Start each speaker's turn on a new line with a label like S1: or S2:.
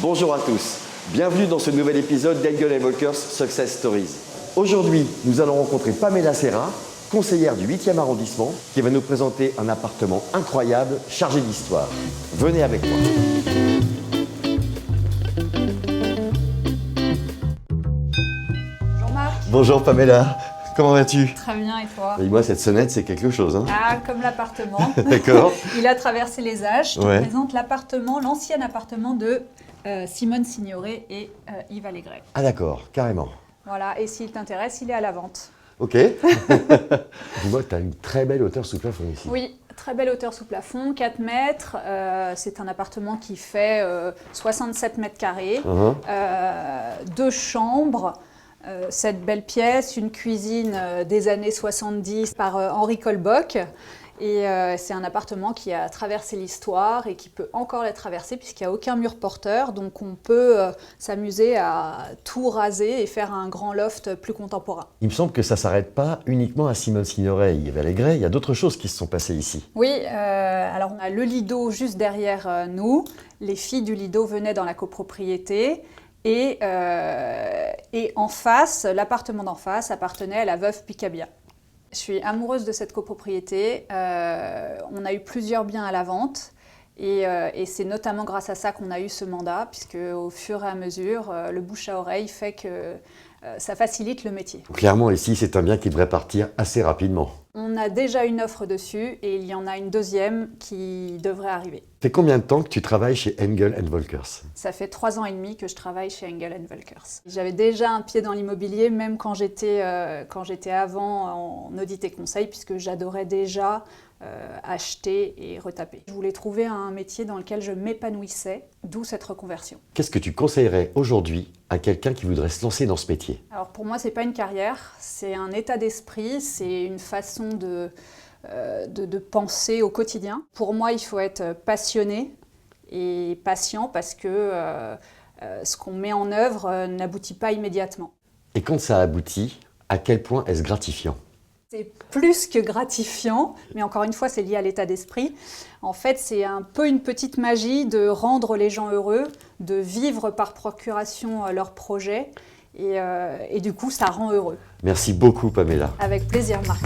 S1: Bonjour à tous, bienvenue dans ce nouvel épisode d'Engel & Volkers Success Stories. Aujourd'hui, nous allons rencontrer Pamela Serra, conseillère du 8e arrondissement, qui va nous présenter un appartement incroyable, chargé d'histoire. Venez avec moi.
S2: Bonjour Marc.
S1: Bonjour Pamela, comment vas-tu?
S2: Très bien, et toi?
S1: Et moi, cette sonnette, c'est quelque chose. Hein.
S2: Ah, comme l'appartement.
S1: D'accord.
S2: Il a traversé les âges. Je te
S1: Ouais.
S2: présente l'appartement, l'ancien appartement de Simone Signoret et Yves Allégret.
S1: Ah d'accord, carrément.
S2: Voilà, et s'il t'intéresse, il est à la vente.
S1: Ok. Je vois que tu as une très belle hauteur sous plafond ici.
S2: Oui, très belle hauteur sous plafond, 4 mètres. C'est un appartement qui fait 67 mètres carrés,
S1: Uh-huh.
S2: 2 chambres. Cette belle pièce, une cuisine des années 70 par Henri Colboc. Et c'est un appartement qui a traversé l'histoire et qui peut encore la traverser puisqu'il n'y a aucun mur porteur. Donc on peut s'amuser à tout raser et faire un grand loft plus contemporain.
S1: Il me semble que ça ne s'arrête pas uniquement à Simone Signoret et Yves Allégret, il y a d'autres choses qui se sont passées ici.
S2: Oui, alors on a le Lido juste derrière nous. Les filles du Lido venaient dans la copropriété. Et en face, l'appartement d'en face appartenait à la veuve Picabia. Je suis amoureuse de cette copropriété. On a eu plusieurs biens à la vente. Et c'est notamment grâce à ça qu'on a eu ce mandat, puisque au fur et à mesure, le bouche à oreille fait que ça facilite le métier.
S1: Clairement, ici, c'est un bien qui devrait partir assez rapidement.
S2: On a déjà une offre dessus et il y en a une deuxième qui devrait arriver.
S1: Ça fait combien de temps que tu travailles chez Engel & Volkers?
S2: Ça fait 3 ans et demi que je travaille chez Engel & Volkers. J'avais déjà un pied dans l'immobilier, même quand j'étais avant en audit et conseil, puisque j'adorais déjà acheter et retaper. Je voulais trouver un métier dans lequel je m'épanouissais, d'où cette reconversion.
S1: Qu'est-ce que tu conseillerais aujourd'hui à quelqu'un qui voudrait se lancer dans ce métier?
S2: Alors pour moi, c'est pas une carrière, c'est un état d'esprit, c'est une façon de penser au quotidien. Pour moi, il faut être passionné et patient parce que ce qu'on met en œuvre n'aboutit pas immédiatement.
S1: Et quand ça aboutit, à quel point est-ce gratifiant?
S2: C'est plus que gratifiant, mais encore une fois, c'est lié à l'état d'esprit. En fait, c'est un peu une petite magie de rendre les gens heureux, de vivre par procuration leurs projets, et du coup, ça rend heureux.
S1: Merci beaucoup, Pamela.
S2: Avec plaisir, Marc.